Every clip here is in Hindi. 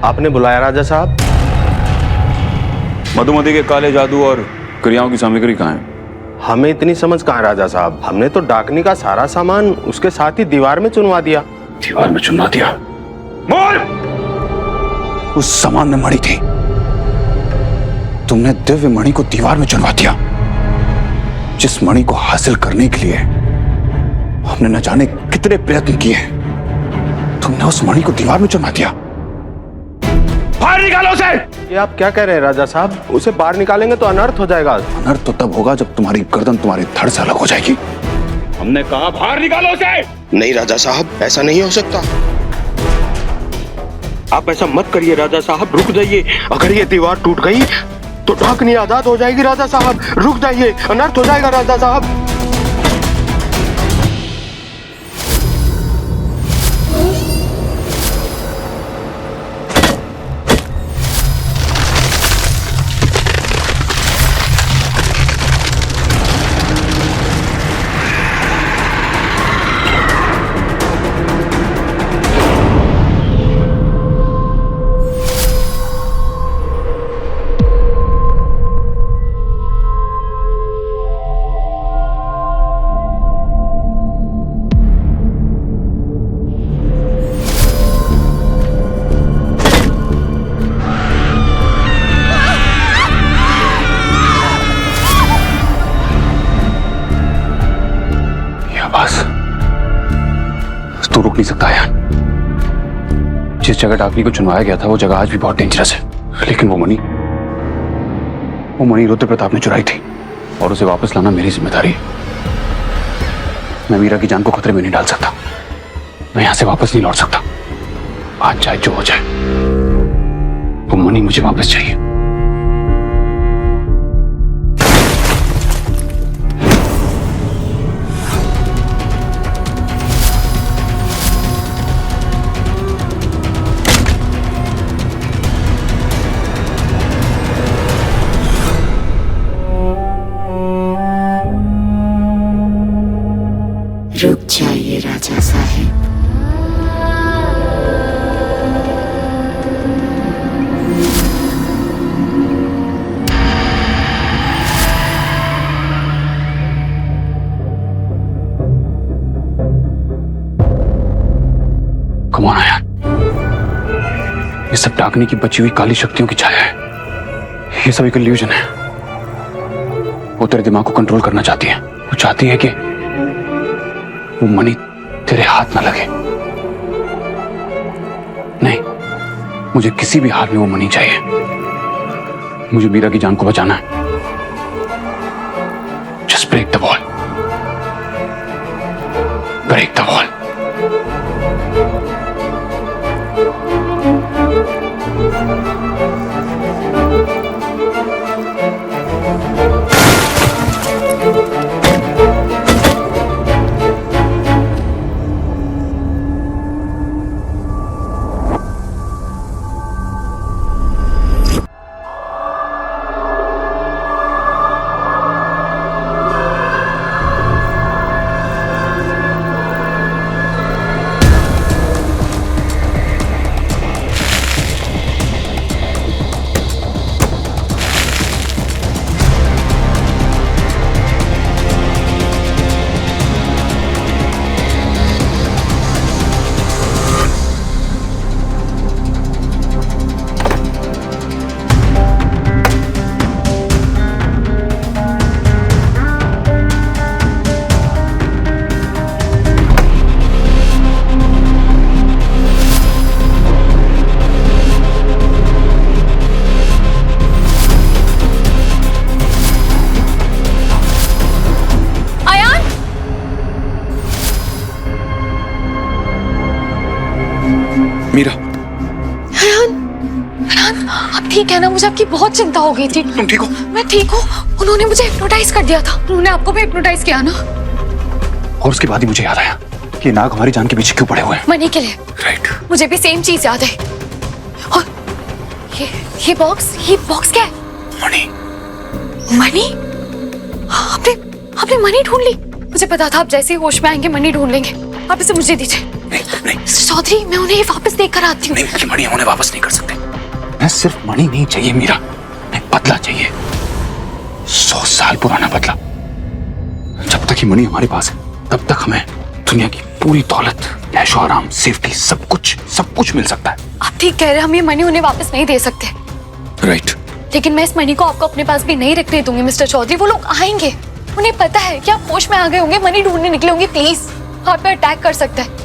आपने बुलाया राजा साहब? मधुमती के काले जादू और क्रियाओं की सामग्री कहाँ है? हमें इतनी समझ कहाँ राजा साहब, हमने तो डाकनी का सारा सामान उसके साथ ही दीवार में चुनवा दिया। दीवार में चुनवा दिया? बोल! उस सामान में मणि थी, तुमने दिव्य मणि को दीवार में चुनवा दिया। जिस मणि को हासिल करने के लिए हमने न जाने कितने प्रयत्न किए, तुमने उस मणि को दीवार में चुनवा दिया। बाहर निकालो उसे! ये आप क्या कह रहे हैं राजा साहब? उसे बाहर निकालेंगे तो अनर्थ हो जाएगा। अनर्थ तो तब होगा जब तुम्हारी गर्दन तुम्हारी धड़ से अलग हो जाएगी। हमने कहा बाहर निकालो उसे! नहीं राजा साहब, ऐसा नहीं हो सकता। आप ऐसा मत करिए राजा साहब, रुक जाइए। अगर ये दीवार टूट गई तो डाकनी आजाद हो जाएगी राजा साहब। रुक जाइए, अनर्थ हो जाएगा राजा साहब। तू रुक नहीं सकता यार। जिस जगह डाकनी को चुनवाया गया था वो जगह आज भी बहुत डेंजरस है। लेकिन वो मणि रुद्र प्रताप ने चुराई थी और उसे वापस लाना मेरी जिम्मेदारी है। मैं मीरा की जान को खतरे में नहीं डाल सकता। मैं यहां से वापस नहीं लौट सकता। आज चाहे जो हो जाए, वो मणि मुझे वापस चाहिए। रुक जाइए राजा साहब। कौन आया? ये सब डाकनी की बची हुई काली शक्तियों की छाया है। ये सब एक इल्यूजन है। वो तेरे दिमाग को कंट्रोल करना चाहती है। वो चाहती है कि वो मणि तेरे हाथ ना लगे। नहीं, मुझे किसी भी हाल में वो मणि चाहिए। मुझे मीरा की जान को बचाना है। Just break the wall, break the wall. Meera, आप ठीक है ना? मुझे आपकी बहुत चिंता हो गई थी। तुम ठीक हो? मैं ठीक हूँ। उन्होंने मुझे हिप्नोटाइज कर दिया था। उन्होंने आपको भी हिप्नोटाइज किया ना? और उसके बाद ही मुझे याद आया कि नाग हमारी जान के पीछे क्यों पड़े हुए हैं। मनी के लिए। राइट। मुझे भी सेम चीज याद है। और ये बॉक्स क्या है? मणि। मनी? आपने मनी ढूंढ ली? मुझे पता था आप जैसे ही होश में आएंगे मनी ढूंढ लेंगे। आप इसे मुझे दीजिए। नहीं मिस्टर चौधरी, मैं उन्हें वापस देकर आती हूँ। नहीं, ये मणि हम उन्हें वापस नहीं कर सकते। मैं सिर्फ मणि नहीं चाहिए मीरा, मैं बदला चाहिए। 100 साल पुराना बदला। जब तक ये मणि हमारे पास है तब तक हमें दुनिया की पूरी दौलत, ऐशो आराम, सेफ्टी, सब कुछ मिल सकता है। आप ठीक कह रहे हैं, हम ये मनी उन्हें वापस नहीं दे सकते। राइट। लेकिन मैं इस मनी को आपको अपने पास भी नहीं रखने दूंगी मिस्टर चौधरी। वो लोग आएंगे, उन्हें पता है कि आप होश में आ गए होंगे, मनी ढूंढने निकले होंगे। प्लीज, आप पे अटैक कर सकते हैं।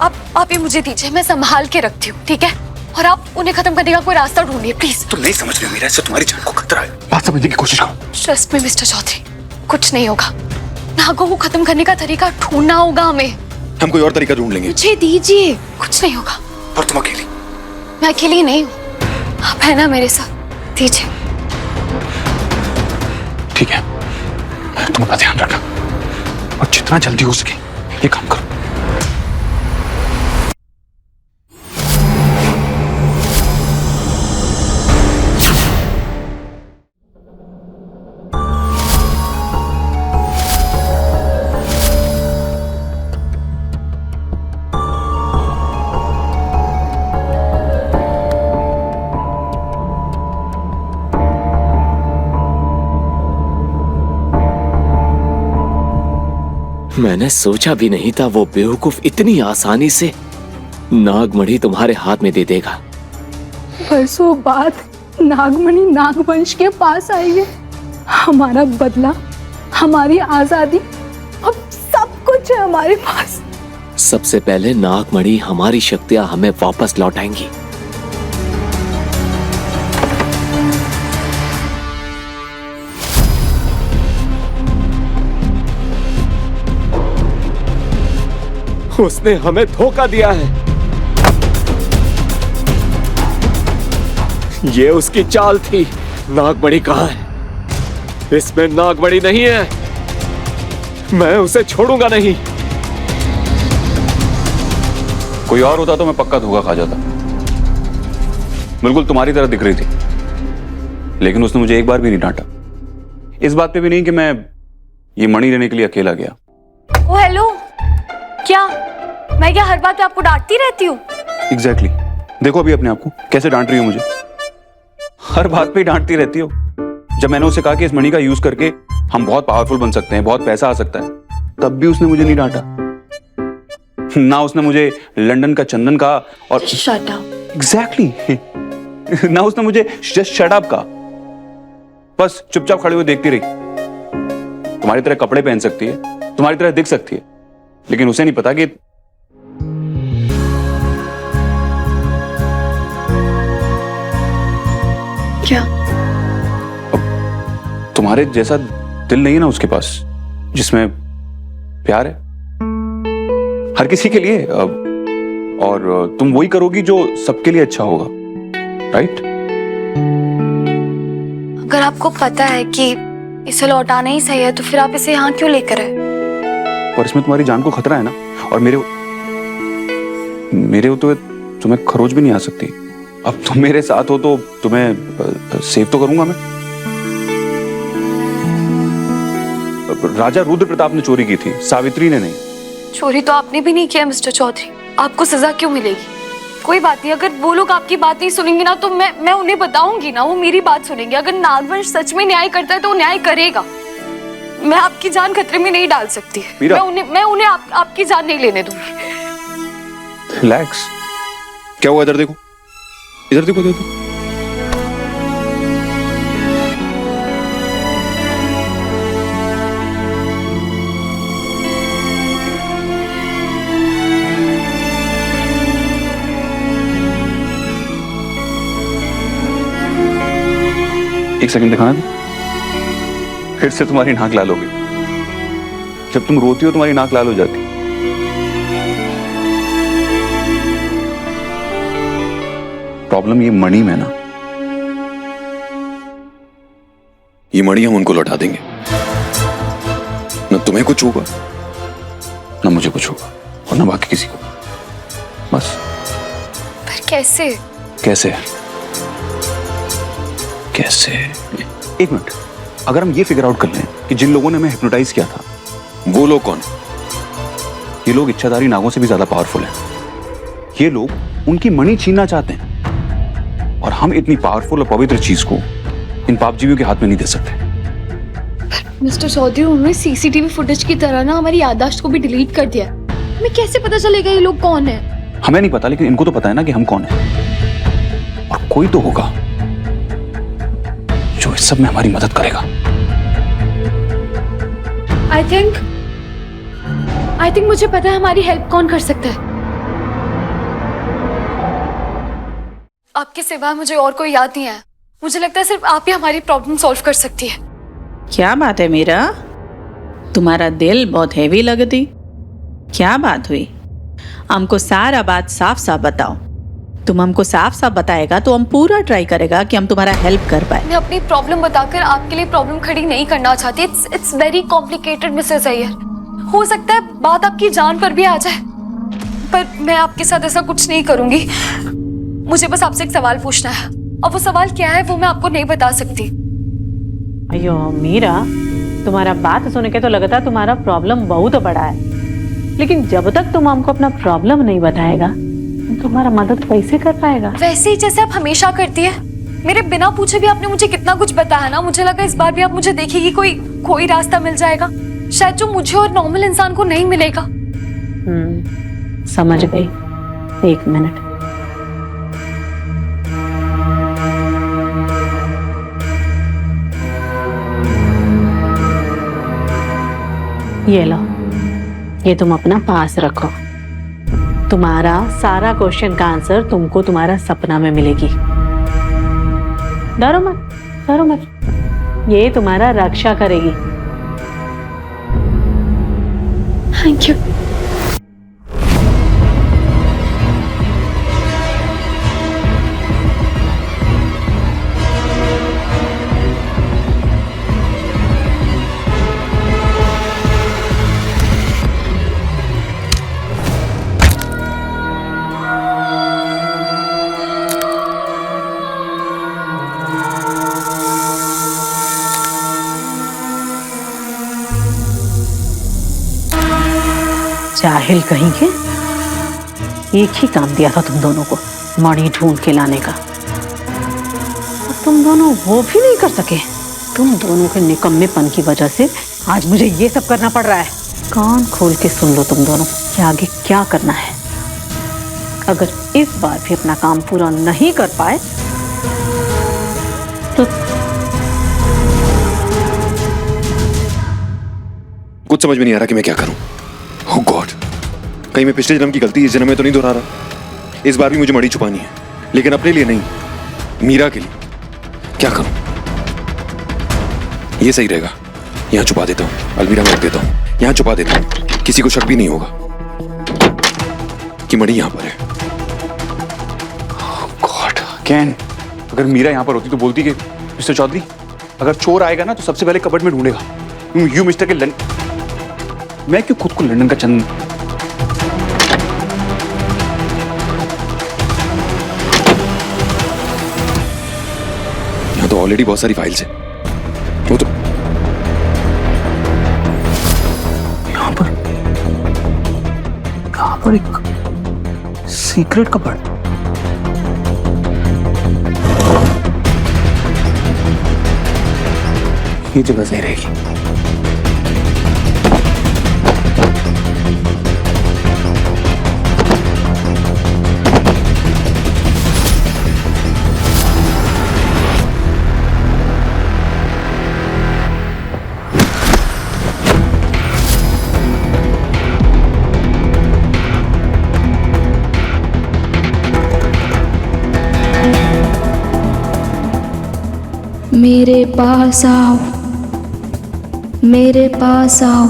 आप ये मुझे दीजिए, मैं संभाल के रखती हूँ, ठीक है? और आप उन्हें खत्म करने का कोई रास्ता ढूंढिए प्लीज। तुम नहीं समझ रहे हो मीरा, इससे तुम्हारी जान को खतरा है। बात समझने की कोशिश करो। ट्रस्ट में मिस्टर चौधरी, कुछ नहीं होगा। नागों को खत्म करने का तरीका ढूंढना होगा हमें। हम कोई और तरीका ढूंढ लेंगे। मुझे दीजिए, कुछ नहीं होगा। पर तुम अकेली? मैं अकेली नहीं हूँ, आप है ना मेरे साथ। दीजिए। ठीक है, तुम अपना ध्यान रखना और जितना जल्दी हो सके ये काम करो। मैंने सोचा भी नहीं था वो बेवकूफ इतनी आसानी से नागमणि तुम्हारे हाथ में दे देगा। बरसों बाद नागमणि नागवंश के पास आई है। हमारा बदला, हमारी आजादी, अब सब कुछ है हमारे पास। सबसे पहले नागमणि हमारी शक्तियां हमें वापस लौटाएंगी। उसने हमें धोखा दिया है। ये उसकी चाल थी। नागमणि कहाँ है? इसमें नागमणि नहीं है। मैं उसे छोड़ूंगा नहीं। कोई और होता तो मैं पक्का धोखा खा जाता। बिल्कुल तुम्हारी तरह दिख रही थी, लेकिन उसने मुझे एक बार भी नहीं डांटा। इस बात पे भी नहीं कि मैं ये मणि लेने के लिए अकेला गया। ओ हेलो, क्या मैं क्या हर बात पे आपको डांटती रहती हूँ? एग्जैक्टली। देखो अभी अपने आप को कैसे डांट रही हो मुझे। हर बात पे डांटती रहती हो। जब मैंने उसे कहा कि इस मणि का यूज करके हम बहुत पावरफुल बन सकते हैं, बहुत पैसा आ सकता है, तब भी उसने मुझे नहीं डांटा। ना उसने मुझे लंदन का चंदन कहा और शट अप। एग्जैक्टली ना उसने मुझे जस्ट शट अप कहा। बस चुपचाप खड़े हुए देखती रही। तुम्हारी तरह कपड़े पहन सकती है, तुम्हारी तरह दिख सकती है, लेकिन उसे नहीं पता कि क्या तुम्हारे जैसा दिल नहीं है ना उसके पास, जिसमें प्यार है हर किसी के लिए। और तुम वही करोगी जो सबके लिए अच्छा होगा, राइट? अगर आपको पता है कि इसे लौटाना ही सही है तो फिर आप इसे यहाँ क्यों लेकर आए? और इसमें तुम्हारी जान को खतरा है ना। और मेरे हो तो तुम्हें खरोच भी नहीं आ सकती। अब तुम मेरे साथ हो तो तुम्हें सेव तो करूंगा मैं। राजा रुद्र प्रताप ने चोरी की थी, सावित्री ने नहीं। चोरी तो आपने भी नहीं किया मिस्टर चौधरी, आपको सजा क्यों मिलेगी? कोई बात नहीं, अगर वो लोग आपकी बात नहीं सुनेंगे ना तो मैं उन्हें बताऊंगी ना, वो मेरी बात सुनेंगे। अगर नागवंश सच में न्याय करता है तो वो न्याय करेगा। मैं आपकी जान खतरे में नहीं डाल सकती। मैं उन्हें आपकी जान नहीं लेने दूंगी। रिलैक्स। क्या हुआ? इधर देखो, इधर देखो, इधर देखो। एक सेकंड दिखाना दो। फिर से तुम्हारी नाक लाल हो गई। जब तुम रोती हो तुम्हारी नाक लाल हो जाती। प्रॉब्लम ये मणि में ना, ये मणि हम उनको लौटा देंगे। न तुम्हें कुछ होगा, न मुझे कुछ होगा, और न बाकी किसी को। बस। पर कैसे? कैसे? कैसे? एक मिनट, अगर हम ये फिगर आउट कर लें कि जिन लोगों ने हमें हिप्नोटाइज किया था वो लोग कौन है, ये लोग इच्छाधारी नागों से भी ज्यादा पावरफुल हैं। ये लोग उनकी मणि छीनना चाहते हैं और हम इतनी पावरफुल और पवित्र चीज को इन पापजीवियों के हाथ में नहीं दे सकते। मिस्टर चौधरी, उन्होंने सीसीटीवी फुटेज की तरह ना हमारी याददाश्त को भी डिलीट कर दिया। हमें कैसे पता चलेगा ये लोग कौन है? हमें नहीं पता, लेकिन इनको तो पता है ना कि हम कौन हैं। और कोई तो होगा जो इस सब में हमारी मदद करेगा। आई थिंक मुझे पता है हमारी हेल्प कौन कर सकता है। आपके सिवा मुझे और कोई याद नहीं है। मुझे लगता है सिर्फ आप ही हमारी प्रॉब्लम सॉल्व कर सकती है। क्या बात है मीरा, तुम्हारा दिल बहुत हैवी लगती। क्या बात हुई? हमको सारा बात साफ साफ बताओ। तुम हमको साफ साफ बताएगा तो हम पूरा ट्राई करेगा कि हम तुम्हारा हेल्प कर पाए। मैं अपनी प्रॉब्लम बताकर आपके लिए प्रॉब्लम खड़ी नहीं करना चाहती। It's very complicated Mrs Iyer. हो सकता है बात आपकी जान पर भी आ जाए, पर मैं आपके साथ ऐसा कुछ नहीं करूंगी। मुझे बस आपसे एक सवाल पूछना है, और वो सवाल क्या है वो मैं आपको नहीं बता सकती। अयो मीरा, तुम्हारा बात सुन के तो लगता तुम्हारा प्रॉब्लम बहुत बड़ा है, लेकिन जब तक तुम हमको अपना प्रॉब्लम नहीं बताएगा तुम्हारा मदद कैसे कर पाएगा? वैसे ही जैसे आप हमेशा करती है। मेरे बिना पूछे भी आपने मुझे कितना कुछ बताया ना। मुझे लगा इस बार भी आप मुझे देखेगी, कोई रास्ता मिल जाएगा शायद, जो मुझे और नॉर्मल इंसान को नहीं मिलेगा। समझ गई। एक मिनट। ये लो, ये तुम अपना पास रखो। तुम्हारा सारा क्वेश्चन का आंसर तुमको तुम्हारा सपना में मिलेगी। डरो मत। ये तुम्हारा रक्षा करेगी। Thank you. जाहिल कहीं के, एक ही काम दिया था तुम दोनों को, मणि ढूंढ के लाने का, और तुम दोनों वो भी नहीं कर सके। तुम दोनों के निकम्मेपन की वजह से आज मुझे ये सब करना पड़ रहा है। कान खोल के सुन लो तुम दोनों कि आगे क्या करना है। अगर इस बार भी अपना काम पूरा नहीं कर पाए तो कुछ समझ में नहीं आ रहा कि मैं क्या करूं। ओह गॉड, कहीं मैं पिछले जन्म की गलती इस जन्म में तो नहीं दोहरा रहा। इस बार भी मुझे मणि छुपानी है, लेकिन अपने लिए नहीं, मीरा के लिए। क्या करूं? ये सही रहेगा। यहां छुपा देता हूं, अलमीरा में रख देता हूं, यहां छुपा देता हूं। किसी को शक भी नहीं होगा कि मणि यहां पर है। गॉड, कैन, अगर मीरा यहां पर होती तो बोलती कि मिस्टर चौधरी, अगर चोर आएगा ना तो सबसे पहले कबर्ड में ढूंढेगा। यू मिस्टर के मैं क्यों खुद को लंदन का चंद। यहां तो ऑलरेडी बहुत सारी फाइल्स है। वो तो यहां पर एक सीक्रेट कबर्ड। ये जगह सही रहेगी। मेरे पास आओ, मेरे पास आओ।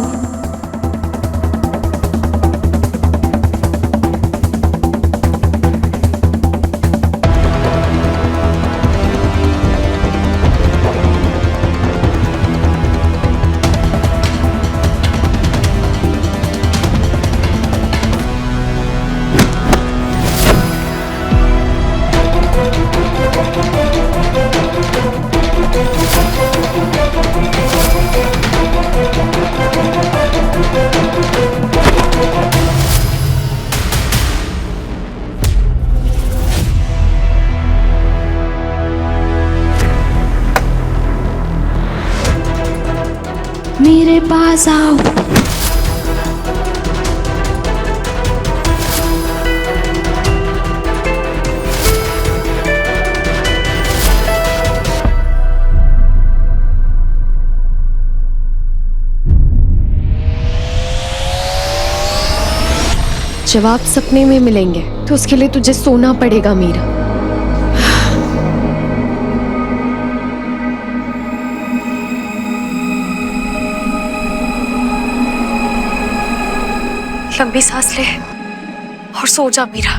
मेरे पास आओ। जब आप सपने में मिलेंगे तो उसके लिए तुझे सोना पड़ेगा मीरा। लंबी सांस ले और सो जा मीरा।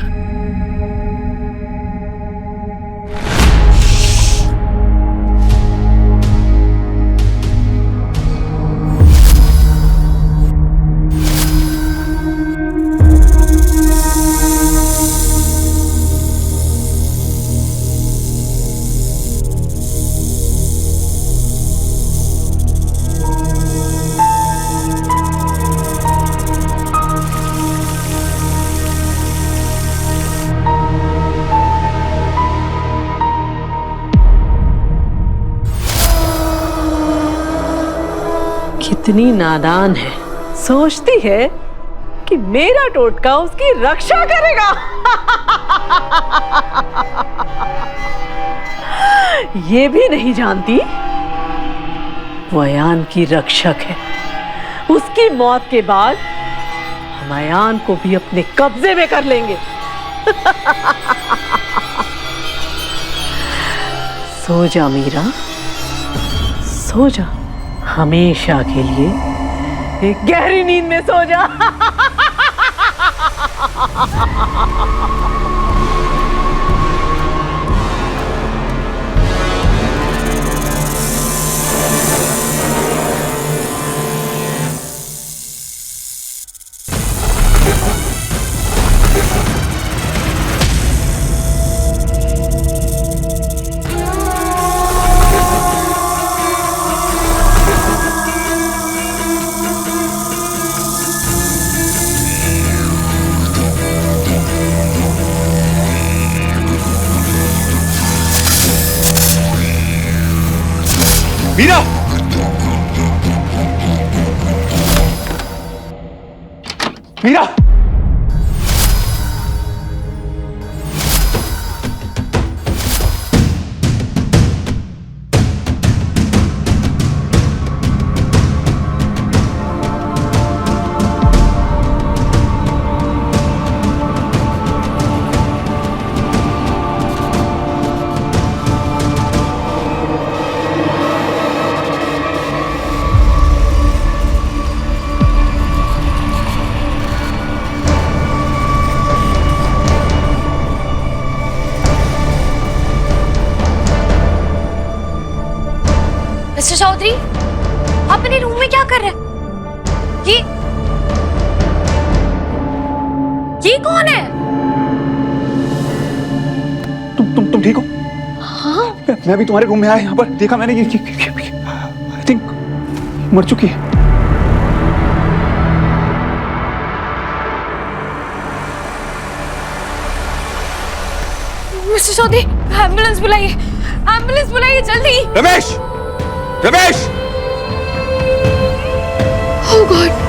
कितनी नादान है, सोचती है कि मेरा टोटका उसकी रक्षा करेगा। ये भी नहीं जानती वो अयान की रक्षक है। उसकी मौत के बाद हम अयान को भी अपने कब्जे में कर लेंगे। सो जा मीरा, सो जा, हमेशा के लिए एक गहरी नींद में सो जा। मीरा! मीरा! मिस्टर चौधरी, आप अपने रूम में क्या कर रहे हैं? ये कौन है? तुम ठीक हो? हाँ। मैं अभी तुम्हारे रूम में आया, यहाँ पर देखा मैंने, ये आई थिंक मर चुकी है। मिस्टर चौधरी, एम्बुलेंस बुलाइए, एम्बुलेंस बुलाइए जल्दी। रमेश! रमेश! ओह गॉड!